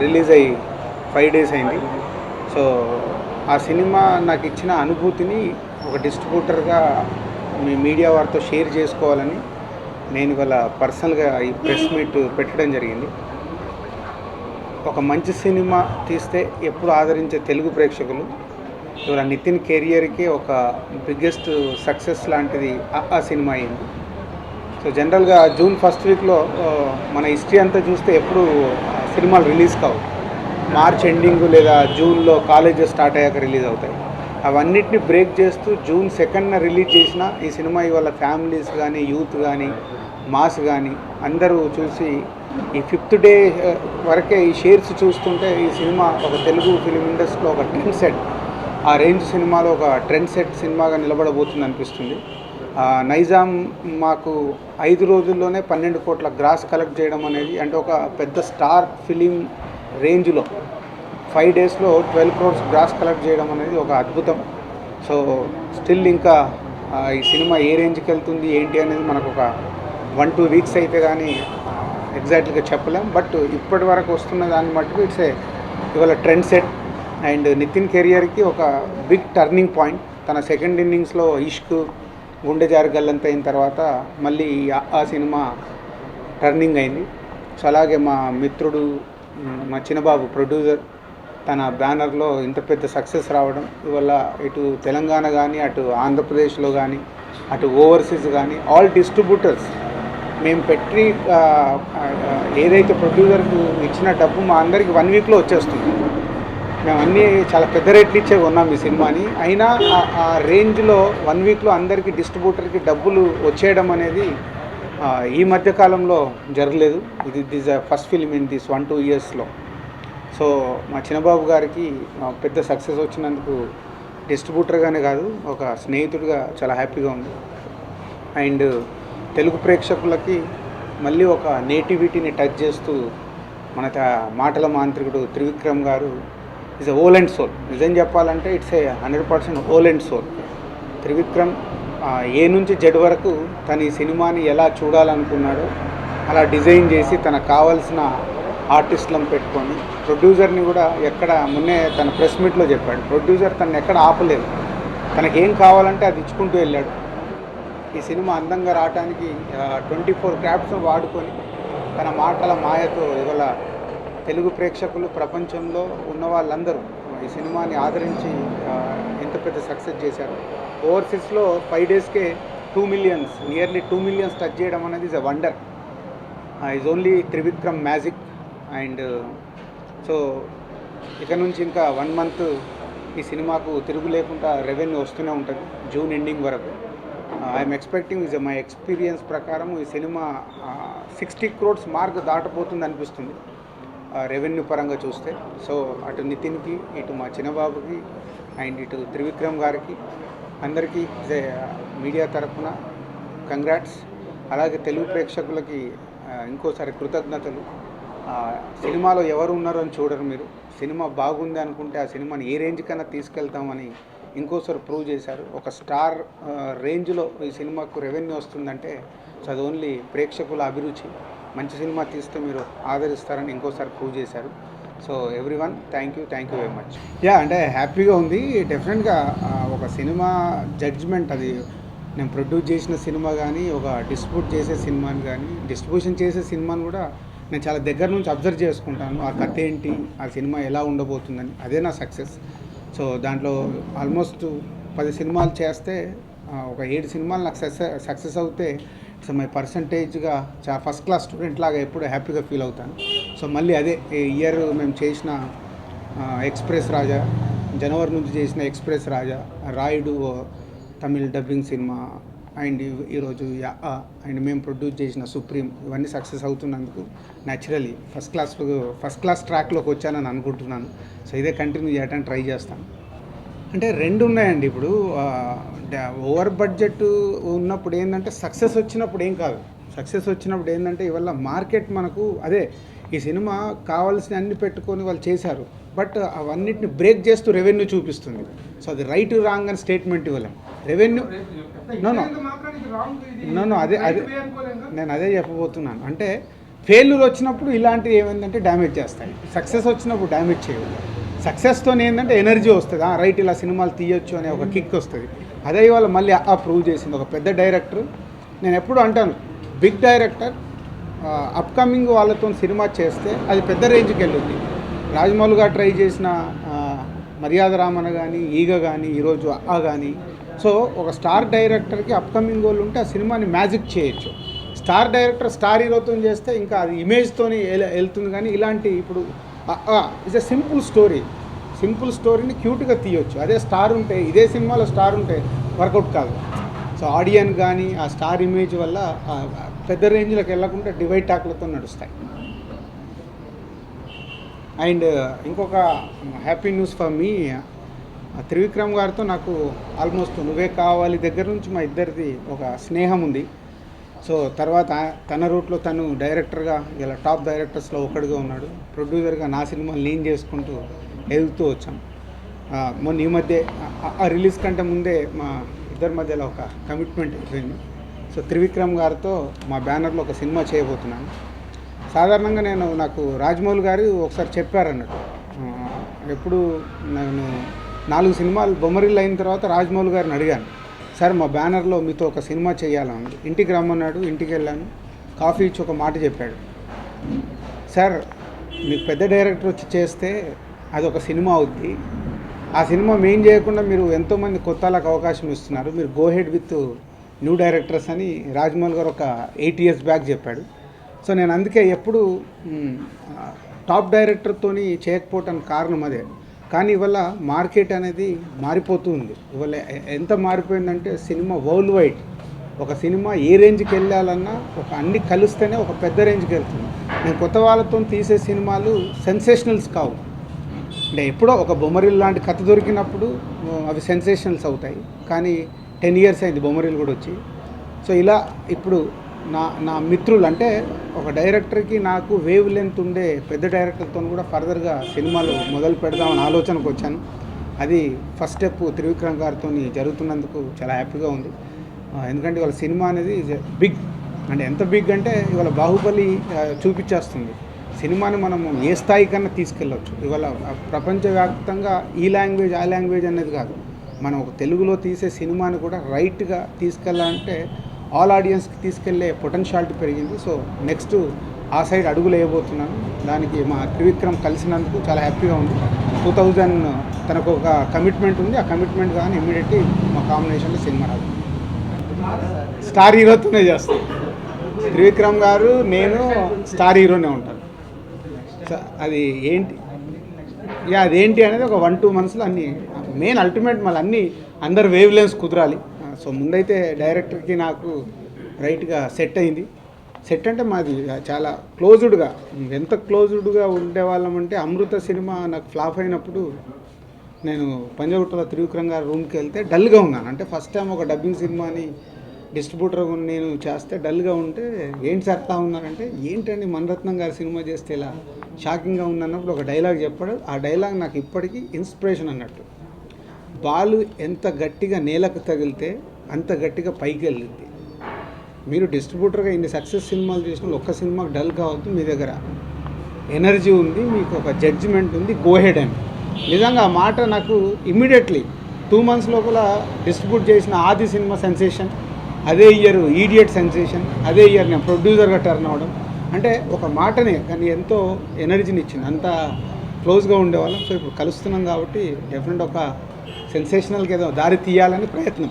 Release అయ్యి 5 days అయింది. So ఆ సినిమా నాకు ఇచ్చిన అనుభూతిని ఒక డిస్ట్రిబ్యూటర్గా మీ మీడియా వారితో షేర్ చేసుకోవాలని నేను ఇవాళ పర్సనల్గా ఈ ప్రెస్ మీట్ పెట్టడం జరిగింది. ఒక మంచి సినిమా తీస్తే ఎప్పుడు ఆదరించే తెలుగు ప్రేక్షకులు ఇవాళ నితిన్ కెరియర్కి ఒక బిగ్గెస్ట్ సక్సెస్ లాంటిది ఆ సినిమా అయింది. సో జనరల్గా జూన్ ఫస్ట్ వీక్లో మన హిస్టరీ అంతా చూస్తే ఎప్పుడు సినిమాలు రిలీజ్ కావు. మార్చ్ ఎండింగ్ లేదా జూన్లో కాలేజెస్ స్టార్ట్ అయ్యాక రిలీజ్ అవుతాయి. అవన్నిటిని బ్రేక్ చేస్తూ జూన్ 2న రిలీజ్ చేసిన ఈ సినిమా ఇవాళ ఫ్యామిలీస్ కానీ యూత్ కానీ మాస్ కానీ అందరూ చూసి ఈ 5th డే వరకే ఈ షేర్స్ చూస్తుంటే ఈ సినిమా ఒక తెలుగు ఫిలిం ఇండస్ట్రీలో ఒక ట్రెండ్ సెట్, ఆ రేంజ్ సినిమాలో ఒక ట్రెండ్ సెట్ సినిమాగా నిలబడబోతుంది అనిపిస్తుంది. నైజాం మాకు 5 రోజుల్లోనే 12 కోట్ల గ్రాస్ కలెక్ట్ చేయడం అనేది అంటే ఒక పెద్ద స్టార్ ఫిలిం రేంజ్లో 5 డేస్లో 12 crores గ్రాస్ కలెక్ట్ చేయడం అనేది ఒక అద్భుతం. సో స్టిల్ ఇంకా ఈ సినిమా ఏ రేంజ్కి వెళ్తుంది ఏంటి అనేది మనకు ఒక 1-2 వీక్స్ అయితే కానీ ఎగ్జాక్ట్గా చెప్పలేం. బట్ ఇప్పటి వరకు వస్తున్న దాన్ని మట్టుకు ఇట్స్ ఇవాళ ట్రెండ్ సెట్ అండ్ నితిన్ కెరియర్కి ఒక బిగ్ టర్నింగ్ పాయింట్. తన సెకండ్ ఇన్నింగ్స్లో ఇష్క్, గుండె జారి గల్లంత అయిన తర్వాత మళ్ళీ ఆ సినిమా టర్నింగ్ అయింది. సో అలాగే మా మిత్రుడు మా చిన్నబాబు ప్రొడ్యూసర్ తన బ్యానర్లో ఇంత పెద్ద సక్సెస్ రావడం ఇవల్ల ఇటు తెలంగాణ కానీ అటు ఆంధ్రప్రదేశ్లో కానీ అటు ఓవర్సీస్ కానీ ఆల్ డిస్ట్రిబ్యూటర్స్ మేము పెట్టి ఏదైతే ప్రొడ్యూసర్కి ఇచ్చిన డబ్బు మా అందరికి 1 వీక్లో వచ్చేస్తుంది. మేము అన్నీ చాలా పెద్ద రేట్లు ఇచ్చే కొన్నాం ఈ సినిమాని. అయినా ఆ రేంజ్లో 1 వీక్లో అందరికీ డిస్ట్రిబ్యూటర్కి డబ్బులు వచ్చేయడం అనేది ఈ మధ్యకాలంలో జరగలేదు. This first film in this 1-2 ఇయర్స్లో. సో మా చిన్నబాబు గారికి పెద్ద సక్సెస్ వచ్చినందుకు డిస్ట్రిబ్యూటర్గానే కాదు ఒక స్నేహితుడిగా చాలా హ్యాపీగా ఉంది. అండ్ తెలుగు ప్రేక్షకులకి మళ్ళీ ఒక నేటివిటీని టచ్ చేస్తూ మన మాటల మాంత్రికుడు త్రివిక్రమ్ గారు ఈజ్ ఓల్ అండ్ సోల్. నిజం చెప్పాలంటే it's 100% whole and soul. Trivikram A నుంచి జెడ్ వరకు తన ఈ సినిమాని ఎలా చూడాలనుకున్నాడో అలా డిజైన్ చేసి తనకు కావాల్సిన ఆర్టిస్టులను పెట్టుకొని ప్రొడ్యూసర్ని కూడా ఎక్కడ మొన్నే తన ప్రెస్ మీట్లో చెప్పాడు. ప్రొడ్యూసర్ తను ఎక్కడ ఆపలేదు, తనకేం కావాలంటే అది ఇచ్చుకుంటూ వెళ్ళాడు. ఈ సినిమా అందంగా రావడానికి 24 క్రాఫ్ట్స్ వాడుకొని తన మాటల మాయతో ఇవాళ తెలుగు ప్రేక్షకులు ప్రపంచంలో ఉన్న వాళ్ళందరూ ఈ సినిమాని ఆదరించి ఎంత పెద్ద సక్సెస్ చేశారు. ఓవర్సీస్లో 5 డేస్కే 2 millions, నియర్లీ 2 millions టచ్ చేయడం అనేది is a wonder. Is only Trivikram magic. And so ఇక నుంచి ఇంకా 1 month ఈ సినిమాకు తిరుగు లేకుండా రెవెన్యూ వస్తూనే ఉంటుంది జూన్ ఎండింగ్ వరకు. I'm expecting is my experience ప్రకారం ఈ సినిమా 60 crores మార్క్ దాటపోతుంది అనిపిస్తుంది రెవెన్యూ పరంగా చూస్తే. సో అటు నితిన్కి, ఇటు మా చిన్నబాబుకి అండ్ ఇటు త్రివిక్రమ్ గారికి అందరికీ మీడియా తరఫున కంగ్రాట్స్. అలాగే తెలుగు ప్రేక్షకులకి ఇంకోసారి కృతజ్ఞతలు. సినిమాలో ఎవరు ఉన్నారో అని చూడరు మీరు. సినిమా బాగుంది అనుకుంటే ఆ సినిమాని ఏ రేంజ్ కన్నా తీసుకెళ్తామని ఇంకోసారి ప్రూవ్ చేశారు. ఒక స్టార్ రేంజ్లో ఈ సినిమాకు రెవెన్యూ వస్తుందంటే సో అది ఓన్లీ ప్రేక్షకుల అభిరుచి. మంచి సినిమా తీస్తే మీరు ఆదరిస్తారని ఇంకోసారి ప్రూవ్ చేశారు. So everyone thank you very much. అంటే హ్యాపీగా ఉంది. డెఫినెట్గా ఒక సినిమా జడ్జ్మెంట్ అది నేను ప్రొడ్యూస్ చేసిన సినిమా కానీ ఒక డిస్ట్రిబ్యూట్ చేసే సినిమాని కానీ డిస్ట్రిబ్యూషన్ చేసే సినిమాని కూడా నేను చాలా దగ్గర నుంచి అబ్జర్వ్ చేసుకుంటాను. ఆ కథ ఏంటి, ఆ సినిమా ఎలా ఉండబోతుందని, అదే నా సక్సెస్. సో దాంట్లో ఆల్మోస్ట్ 10 సినిమాలు చేస్తే ఒక 7 సినిమాలు నాకు సక్సెస్ అవుతే ఇట్స్ మై పర్సంటేజ్గా ఫస్ట్ క్లాస్ స్టూడెంట్ లాగా ఎప్పుడు హ్యాపీగా ఫీల్ అవుతాను. సో మళ్ళీ అదే ఇయర్ మేము చేసిన ఎక్స్ప్రెస్ రాజా, జనవరి నుంచి చేసిన express Raja, Rayudu Tamil dubbing cinema and ఈరోజు అండ్ మేము ప్రొడ్యూస్ చేసిన సుప్రీం, ఇవన్నీ సక్సెస్ అవుతున్నందుకు న్యాచురలీ ఫస్ట్ క్లాస్ ట్రాక్లోకి వచ్చానని అనుకుంటున్నాను. సో ఇదే కంటిన్యూ చేయడానికి ట్రై చేస్తాను. అంటే 2 ఉన్నాయండి. ఇప్పుడు ఓవర్ బడ్జెట్ ఉన్నప్పుడు ఏంటంటే సక్సెస్ వచ్చినప్పుడు ఏం కాదు. సక్సెస్ వచ్చినప్పుడు ఏంటంటే ఇవాళ మార్కెట్ మనకు అదే ఈ సినిమా కావాల్సిన అన్ని పెట్టుకొని వాళ్ళు చేశారు. బట్ అవన్నిటిని బ్రేక్ చేస్తూ రెవెన్యూ చూపిస్తుంది. సో అది రైట్ రాంగ్ అని స్టేట్మెంట్ ఇవ్వలేం. రెవెన్యూ నో అదే నేను అదే చెప్పబోతున్నాను. అంటే ఫెయిల్యూర్ వచ్చినప్పుడు ఇలాంటివి ఏమైందంటే డ్యామేజ్ చేస్తాయి, సక్సెస్ వచ్చినప్పుడు డ్యామేజ్ చేయవు. సక్సెస్తో ఏంటంటే ఎనర్జీ వస్తుంది, రైట్ ఇలా సినిమాలు తీయొచ్చు అనే ఒక కిక్ వస్తుంది. అదే ఇవాళ మళ్ళీ ప్రూవ్ చేసింది ఒక పెద్ద డైరెక్టర్. నేను ఎప్పుడు అంటాను, బిగ్ డైరెక్టర్ అప్కమింగ్ వాళ్ళతో సినిమా చేస్తే అది పెద్ద రేంజ్కి వెళ్ళింది. రాజమౌళి గారు ట్రై చేసిన మర్యాద రామన్న కానీ, ఈగ కానీ, ఈరోజు కానీ. సో ఒక స్టార్ డైరెక్టర్కి అప్కమింగ్ వాళ్ళు ఉంటే ఆ సినిమాని మ్యాజిక్ చేయొచ్చు. స్టార్ డైరెక్టర్ స్టార్ హీరోతో చేస్తే ఇంకా అది ఇమేజ్తో వెళ్తుంది. కానీ ఇలాంటి ఇప్పుడు ఇట్స్ ఎ సింపుల్ స్టోరీని క్యూట్గా తీయొచ్చు. అదే స్టార్ ఉంటే, ఇదే సినిమాలో స్టార్ ఉంటే వర్కౌట్ కాదు. సో ఆడియన్స్ కానీ ఆ స్టార్ ఇమేజ్ వల్ల పెద్ద రేంజ్లోకి వెళ్ళకుండా డివైడ్ టాక్లతో నడుస్తాయి. అండ్ ఇంకొక happy news for me, Trivikram గారితో నాకు ఆల్మోస్ట్ నువ్వే కావాలి దగ్గర నుంచి మా ఇద్దరిది ఒక స్నేహం ఉంది. సో తర్వాత తన రూట్లో తను డైరెక్టర్గా ఇలా టాప్ డైరెక్టర్స్లో ఒకటిగా ఉన్నాడు. ప్రొడ్యూసర్గా నా సినిమాలు లీన్ చేసుకుంటూ ఎదుగుతూ వచ్చాం. మొన్న ఈ మధ్య ఆ రిలీజ్ కంటే ముందే మా ఇద్దరి మధ్యలో ఒక కమిట్మెంట్ అయిపోయింది. సో త్రివిక్రమ్ గారితో మా బ్యానర్లో ఒక సినిమా చేయబోతున్నాను. సాధారణంగా నాకు రాజమౌళి గారు ఒకసారి చెప్పారన్నట్టు, ఎప్పుడు నేను 4 సినిమాలు బొమ్మరిల్లు అయిన తర్వాత రాజమౌళి గారిని అడిగాను, సార్ మా బ్యానర్లో మీతో ఒక సినిమా చేయాలని. ఇంటికి రమ్మన్నాడు, ఇంటికి వెళ్ళాను, కాఫీ ఇచ్చి ఒక మాట చెప్పాడు, సార్ మీకు పెద్ద డైరెక్టర్ వచ్చి చేస్తే అది ఒక సినిమా అవుద్ది, ఆ సినిమా మెయిన్ చేయకుండా మీరు ఎంతోమంది కొత్త వాళ్ళకి అవకాశం ఇస్తున్నారు, మీరు go head with new directors అని రాజమౌళి గారు ఒక 8 years బ్యాక్ చెప్పాడు. సో నేను అందుకే ఎప్పుడు టాప్ డైరెక్టర్తో చేయకపోవటానికి కారణం అదే. కానీ ఇవాళ మార్కెట్ అనేది మారిపోతూ ఉంది. ఇవాళ ఎంత మారిపోయిందంటే సినిమా వరల్డ్ వైడ్, ఒక సినిమా ఏ రేంజ్కి వెళ్ళాలన్నా అన్ని కలిస్తేనే ఒక పెద్ద రేంజ్కి వెళ్తుంది. నేను కొత్త వాళ్ళతో తీసే సినిమాలు సెన్సేషనల్స్ కావు. అంటే ఎప్పుడో ఒక బొమ్మరిల్ లాంటి కథ దొరికినప్పుడు అవి సెన్సేషనల్స్ అవుతాయి. కానీ 10 years అయింది బొమ్మరిల్ కూడా వచ్చి. సో ఇలా ఇప్పుడు నా మిత్రులు అంటే ఒక డైరెక్టర్కి నాకు వేవ్ లెంత్ ఉండే పెద్ద డైరెక్టర్తో కూడా ఫర్దర్గా సినిమాలు మొదలు పెడదామని ఆలోచనకు వచ్చాను. అది ఫస్ట్ స్టెప్ త్రివిక్రమ్ గారితో జరుగుతున్నందుకు చాలా హ్యాపీగా ఉంది. ఎందుకంటే ఇవాళ సినిమా అనేది బిగ్, అంటే ఎంత బిగ్ అంటే ఇవాళ బాహుబలి చూపించేస్తుంది. సినిమాని మనం ఏ స్థాయి కన్నా తీసుకెళ్ళవచ్చు. ఇవాళ ప్రపంచవ్యాప్తంగా ఈ లాంగ్వేజ్ ఆ లాంగ్వేజ్ అనేది కాదు, మనం ఒక తెలుగులో తీసే సినిమాని కూడా రైట్గా తీసుకెళ్ళాలంటే ఆల్ ఆడియన్స్కి తీసుకెళ్లే పొటెన్షియాలిటీ పెరిగింది. సో నెక్స్ట్ ఆ సైడ్ అడుగులు వేయబోతున్నాను. దానికి మా త్రివిక్రమ్ కలిసినందుకు చాలా హ్యాపీగా ఉంది. 2000 తనకు ఒక కమిట్మెంట్ ఉంది, ఆ కమిట్మెంట్ కానీ ఇమ్మీడియట్లీ మా కాంబినేషన్లో సినిమా రాదు. స్టార్ హీరోతోనే చేస్తాను. త్రివిక్రమ్ గారు నేను స్టార్ హీరోనే ఉంటాను. అది ఏంటి అదేంటి అనేది ఒక 1-2 monthsలో అన్నీ మెయిన్ అల్టిమేట్ మళ్ళీ అన్నీ అందరు వేవ్ లెన్స్ కుదరాలి. సో ముందైతే డైరెక్టర్కి నాకు రైట్గా సెట్ అయింది. సెట్ అంటే మాది చాలా క్లోజ్డ్గా, ఎంత క్లోజ్డ్గా ఉండేవాళ్ళం అంటే అమృత సినిమా నాకు ఫ్లాప్ అయినప్పుడు నేను పంజగుట్టలో త్రివిక్రమ్ గారి రూమ్కి వెళ్తే డల్గా ఉన్నాను. అంటే ఫస్ట్ టైం ఒక డబ్బింగ్ సినిమాని డిస్ట్రిబ్యూటర్గా నేను చేస్తే డల్గా ఉంటే ఏంటి సర్తా ఉన్నానంటే, ఏంటండి మణిరత్నం గారి సినిమా చేస్తే ఇలా షాకింగ్గా ఉందన్నప్పుడు ఒక డైలాగ్ చెప్పాడు. ఆ డైలాగ్ నాకు ఇప్పటికీ ఇన్స్పిరేషన్ అన్నట్టు. బాలు ఎంత గట్టిగా నేలకు తగిలితే అంత గట్టిగా పైకి వెళ్ళింది. మీరు డిస్ట్రిబ్యూటర్గా ఇన్ని సక్సెస్ సినిమాలు చేసిన ఒక్క సినిమాకి డల్ కావద్దు, మీ దగ్గర ఎనర్జీ ఉంది, మీకు ఒక జడ్జిమెంట్ ఉంది, గో హెడ్ అని. నిజంగా ఆ మాట నాకు ఇమ్మీడియట్లీ 2 months లోపల డిస్ట్రిబ్యూట్ చేసిన ఆది సినిమా సెన్సేషన్, అదే ఇయర్ ఈడియట్ సెన్సేషన్, అదే ఇయర్ నేను ప్రొడ్యూసర్గా టర్న్ అవ్వడం. అంటే ఒక మాటనే కానీ ఎంతో ఎనర్జీని ఇచ్చింది. అంత క్లోజ్గా ఉండేవాళ్ళం. సో ఇప్పుడు కలుస్తున్నాం కాబట్టి డెఫినెట్ ఒక సెన్సేషనల్కి ఏదో దారి తీయాలని ప్రయత్నం.